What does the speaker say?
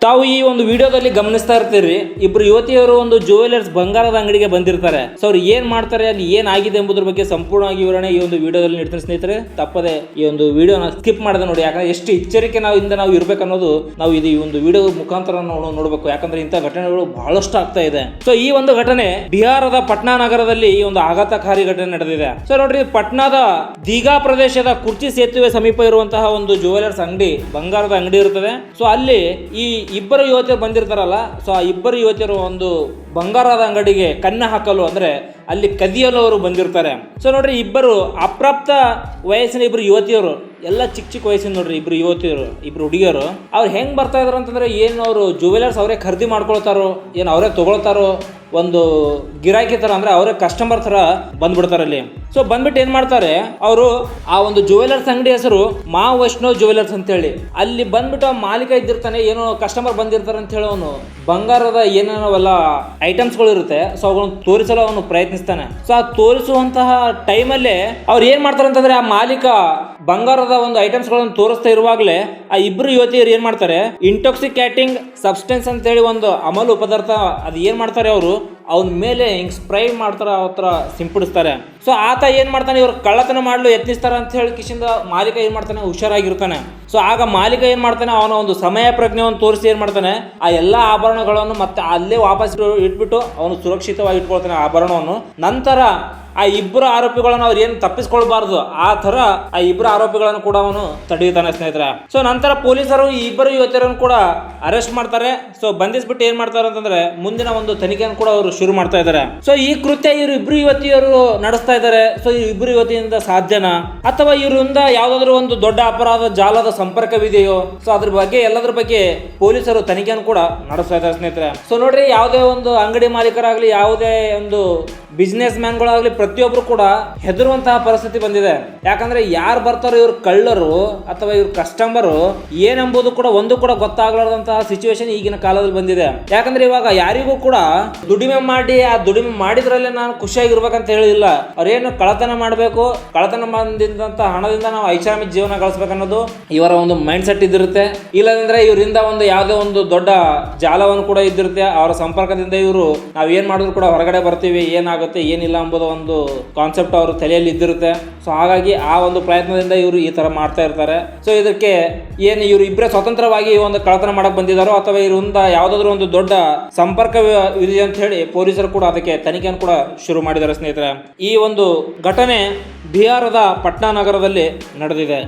ತಾವು ಈ ಒಂದು ವಿಡಿಯೋದಲ್ಲಿ ಗಮನಿಸ್ತಾ ಇರ್ತೀರಿ, ಇಬ್ರು ಯುವತಿಯರು ಒಂದು ಜುವೆಲರ್ಸ್ ಬಂಗಾರದ ಅಂಗಡಿಗೆ ಬಂದಿರ್ತಾರೆ. ಸೊ ಅವ್ರು ಏನ್ ಮಾಡ್ತಾರೆ, ಅಲ್ಲಿ ಏನಾಗಿದೆ ಎಂಬುದ್ರ ಬಗ್ಗೆ ಸಂಪೂರ್ಣವಾಗಿ ವಿವರಣೆ ಈ ಒಂದು ವಿಡಿಯೋದಲ್ಲಿ ನೀಡ್ತಾರೆ. ಸ್ನೇಹಿತರೆ, ತಪ್ಪದೆ ಈ ಒಂದು ವಿಡಿಯೋನ ಸ್ಕಿಪ್ ಮಾಡದೆ ನೋಡಿ. ಯಾಕಂದ್ರೆ ಎಷ್ಟು ಎಚ್ಚರಿಕೆ ನಾವು ಇರ್ಬೇಕನ್ನೋದು ನಾವು ಈ ಒಂದು ವಿಡಿಯೋ ಮುಖಾಂತರ ನೋಡಬೇಕು. ಯಾಕಂದ್ರೆ ಇಂಥ ಘಟನೆಗಳು ಬಹಳಷ್ಟು ಆಗ್ತಾ ಇದೆ. ಸೊ ಈ ಒಂದು ಘಟನೆ ಬಿಹಾರದ ಪಟ್ನಾ ನಗರದಲ್ಲಿ ಈ ಒಂದು ಆಘಾತಕಾರಿ ಘಟನೆ ನಡೆದಿದೆ. ಸೊ ನೋಡ್ರಿ, ಪಟ್ನಾದ ದೀಘಾ ಪ್ರದೇಶದ ಕುರ್ಚಿ ಸೇತುವೆ ಸಮೀಪ ಇರುವಂತಹ ಒಂದು ಜುವೆಲರ್ಸ್ ಅಂಗಡಿ, ಬಂಗಾರದ ಅಂಗಡಿ ಇರುತ್ತದೆ. ಸೊ ಅಲ್ಲಿ ಈ ಇಬ್ಬರು ಯುವತಿಯರು ಬಂದಿರ್ತಾರಲ್ಲ, ಸೊ ಆ ಇಬ್ಬರು ಯುವತಿಯರು ಒಂದು ಬಂಗಾರದ ಅಂಗಡಿಗೆ ಕನ್ನ ಹಾಕಲು ಅಂದ್ರೆ ಅಲ್ಲಿ ಕದಿಯಲು ಅವರು ಬಂದಿರ್ತಾರೆ. ಸೊ ನೋಡ್ರಿ, ಇಬ್ಬರು ಅಪ್ರಾಪ್ತ ವಯಸ್ಸಿನ ಇಬ್ಬರು ಯುವತಿಯರು, ಎಲ್ಲ ಚಿಕ್ಕ ವಯಸ್ಸಿನ ನೋಡ್ರಿ ಇಬ್ರು ಯುವತಿಯರು, ಇಬ್ರು ಹುಡುಗಿಯರು. ಅವ್ರು ಹೆಂಗ್ ಬರ್ತಾ ಇದಾರೆ ಅಂತಂದ್ರೆ, ಏನು ಅವರು ಜುವೆಲರ್ಸ್ ಅವರೇ ಖರೀದಿ ಮಾಡ್ಕೊಳ್ತಾರೋ, ಏನು ಅವರೇ ತಗೊಳ್ತಾರೋ, ಒಂದು ಗಿರಾಕಿ ತರ ಅಂದ್ರೆ ಅವರೇ ಕಸ್ಟಮರ್ ತರ ಬಂದ್ಬಿಡ್ತಾರೆ ಅಲ್ಲಿ. ಸೊ ಬಂದ್ಬಿಟ್ಟು ಏನ್ ಮಾಡ್ತಾರೆ ಅವರು, ಆ ಒಂದು ಜುವೆಲರ್ಸ್ ಅಂಗಡಿ ಹೆಸರು ಮಾ ವೈಷ್ಣವ್ ಜುವೆಲರ್ಸ್ ಅಂತ ಹೇಳಿ, ಅಲ್ಲಿ ಬಂದ್ಬಿಟ್ಟು ಆ ಮಾಲೀಕ ಇದ್ದಿರ್ತಾನೆ, ಏನೋ ಕಸ್ಟಮರ್ ಬಂದಿರ್ತಾರೆ ಅಂತ ಹೇಳಿ ಅವನು ಬಂಗಾರದ ಏನೇನೋವೆಲ್ಲ ಐಟಮ್ಸ್ಗಳು ಇರುತ್ತೆ, ಸೊ ಅವುಗಳನ್ನು ತೋರಿಸಲು ಅವನು ಪ್ರಯತ್ನಿಸ್ತಾನೆ. ಸೊ ಆ ತೋರಿಸುವಂತಹ ಟೈಮಲ್ಲೇ ಅವ್ರು ಏನ್ ಮಾಡ್ತಾರೆ ಅಂತಂದ್ರೆ, ಆ ಮಾಲೀಕ ಬಂಗಾರದ ಒಂದು ಐಟಮ್ಸ್ ಗಳನ್ನು ತೋರಿಸ್ತಾ ಇರುವಾಗಲೇ ಆ ಇಬ್ರು ಯುವತಿಯರು ಏನ್ ಮಾಡ್ತಾರೆ, ಇಂಟಾಕ್ಸಿಕೇಟಿಂಗ್ ಸಬ್ಸ್ಟೆನ್ಸ್ ಅಂತ ಹೇಳಿ ಒಂದು ಅಮಲು ಪದಾರ್ಥ, ಅದು ಏನ್ ಮಾಡ್ತಾರೆ ಅವರು ಅವನ ಮೇಲೆ ಹಿಂಗ್ ಸ್ಪ್ರೈ ಮಾಡ್ತಾರ, ಅವತ್ರ ಸಿಂಪಡಿಸ್ತಾರೆ. ಸೊ ಆತ ಏನ್ ಮಾಡ್ತಾನೆ, ಇವ್ರು ಕಳ್ಳತನ ಮಾಡಲು ಯತ್ನಿಸ್ತಾರ ಅಂತ ಹೇಳಿ ಕಿಶಿಂದ ಮಾಲೀಕ ಏನ್ ಮಾಡ್ತಾನೆ, ಹುಷಾರಾಗಿರ್ತಾನೆ. ಸೊ ಆಗ ಮಾಲೀಕ ಏನ್ ಮಾಡ್ತಾನೆ, ಅವನ ಒಂದು ಸಮಯ ಪ್ರಜ್ಞೆಯನ್ನು ತೋರಿಸಿ ಏನ್ ಮಾಡ್ತಾನೆ, ಆ ಎಲ್ಲಾ ಆಭರಣಗಳನ್ನು ಮತ್ತೆ ಅಲ್ಲೇ ವಾಪಸ್ ಇಟ್ಬಿಟ್ಟು ಅವನು ಸುರಕ್ಷಿತವಾಗಿ ಇಟ್ಕೊಳ್ತಾನೆ ಆಭರಣವನ್ನು. ನಂತರ ಆ ಇಬ್ಬರು ಆರೋಪಿಗಳನ್ನು ಅವ್ರು ಏನು ತಪ್ಪಿಸ್ಕೊಳ್ಬಾರ್ದು, ಆ ತರ ಆ ಇಬ್ಬರು ಆರೋಪಿಗಳನ್ನು ಕೂಡ ಅವನು ತಡೆಯುತ್ತಾನೆ ಸ್ನೇಹಿತರೆ. ಸೊ ನಂತರ ಪೊಲೀಸರು ಈ ಇಬ್ಬರು ಯುವತಿಯರನ್ನು ಕೂಡ ಅರೆಸ್ಟ್ ಮಾಡ್ತಾರೆ. ಸೊ ಬಂಧಿಸ್ಬಿಟ್ಟು ಏನ್ ಮಾಡ್ತಾರೆ ಅಂತಂದ್ರೆ, ಮುಂದಿನ ಒಂದು ತನಿಖೆಯನ್ನು ಕೂಡ ಅವರು ಶುರು ಮಾಡ್ತಾ ಇದ್ದಾರೆ. ಸೊ ಈ ಕೃತ್ಯ ಇವರು ಇಬ್ರು ಯುವತಿಯರು ನಡೆಸ್ತಾ ಇದ್ದಾರೆ. ಸೊ ಈ ಇಬ್ಬರು ಯುವತಿಯಿಂದ ಸಾಧ್ಯನಾ, ಅಥವಾ ಇವರಿಂದ ಯಾವ್ದಾದ್ರು ಒಂದು ದೊಡ್ಡ ಅಪರಾಧ ಜಾಲದ ಸಂಪರ್ಕವಿದೆಯೋ, ಸೊ ಅದ್ರ ಬಗ್ಗೆ ಎಲ್ಲದ್ರ ಬಗ್ಗೆ ಪೊಲೀಸರು ತನಿಖೆಯನ್ನು ಕೂಡ ನಡೆಸ್ತಾ ಇದ್ದಾರೆ ಸ್ನೇಹಿತರೆ. ಸೊ ನೋಡ್ರಿ, ಯಾವುದೇ ಒಂದು ಅಂಗಡಿ ಮಾಲೀಕರಾಗ್ಲಿ, ಯಾವುದೇ ಒಂದು ಬಿಸ್ನೆಸ್ ಮ್ಯಾನ್ಗಳಾಗ್ಲಿ, ಪ್ರತಿಯೊಬ್ರು ಕೂಡ ಹೆದರುವಂತಹ ಪರಿಸ್ಥಿತಿ ಬಂದಿದೆ. ಯಾಕಂದ್ರೆ ಯಾರು ಬರ್ತಾರೋ, ಇವ್ರು ಕಳ್ಳರು ಅಥವಾ ಇವ್ರ ಕಸ್ಟಮರು ಏನೆಂಬುದು ಕೂಡ ಒಂದು ಕೂಡ ಗೊತ್ತಾಗ್ಲಾರ್ದಂತಹ ಸಿಚುವೇಶನ್ ಈಗಿನ ಕಾಲದಲ್ಲಿ ಬಂದಿದೆ. ಯಾಕಂದ್ರೆ ಇವಾಗ ಯಾರಿಗೂ ಕೂಡ ದುಡಿಮೆ ಮಾಡಿ, ಆ ದುಡಿಮೆ ಮಾಡಿದ್ರಲ್ಲೇ ನಾನು ಖುಷಿಯಾಗಿರ್ಬೇಕಂತ ಹೇಳಿಲ್ಲ. ಅವ್ರೇನು ಕಳ್ಳತನ ಮಾಡಬೇಕು, ಕಳ್ಳತನ ಬಂದಿದ್ದಂತ ಹಣದಿಂದ ನಾವು ಐಷಾರಾಮಿ ಜೀವನ ಗಳಿಸ್ಬೇಕನ್ನೋದು ಇವರ ಒಂದು ಮೈಂಡ್ ಸೆಟ್ ಇದ್ದಿರುತ್ತೆ. ಇಲ್ಲಂದ್ರೆ ಇವರಿಂದ ಒಂದು ಯಾವುದೇ ಒಂದು ದೊಡ್ಡ ಜಾಲವನ್ನು ಕೂಡ ಇದ್ದಿರುತ್ತೆ. ಅವರ ಸಂಪರ್ಕದಿಂದ ಇವರು ನಾವ್ ಏನ್ ಮಾಡಿದ್ರು ಕೂಡ ಹೊರಗಡೆ ಬರ್ತೀವಿ, ಏನಾಗುತ್ತೆ ಏನಿಲ್ಲ ಎಂಬುದು ಒಂದು ಕಾನ್ಸೆಪ್ಟ್ ಅವ್ರ ತಲೆಯಲ್ಲಿ ಇದ್ದಿರುತ್ತೆ. ಸೊ ಹಾಗಾಗಿ ಆ ಒಂದು ಪ್ರಯತ್ನದಿಂದ ಇವರು ಈ ತರ ಮಾಡ್ತಾ ಇರ್ತಾರೆ. ಸೊ ಇದಕ್ಕೆ ಏನು ಇವರು ಇಬ್ಬರೇ ಸ್ವತಂತ್ರವಾಗಿ ಒಂದು ಕಳ್ಳತನ ಮಾಡಕ್ ಬಂದಿದ್ದಾರೋ, ಅಥವಾ ಇವರಿಂದ ಯಾವ್ದಾದ್ರು ಒಂದು ದೊಡ್ಡ ಸಂಪರ್ಕ ಇದೆ ಅಂತ ಹೇಳಿ ಪೊಲೀಸರು ಕೂಡ ಅದಕ್ಕೆ ತನಿಖೆಯನ್ನು ಕೂಡ ಶುರು ಮಾಡಿದ್ದಾರೆ ಸ್ನೇಹಿತರೆ. ಈ ಒಂದು ಘಟನೆ ಬಿಹಾರದ ಪಟ್ನಾ ನಗರದಲ್ಲಿ ನಡೆದಿದೆ.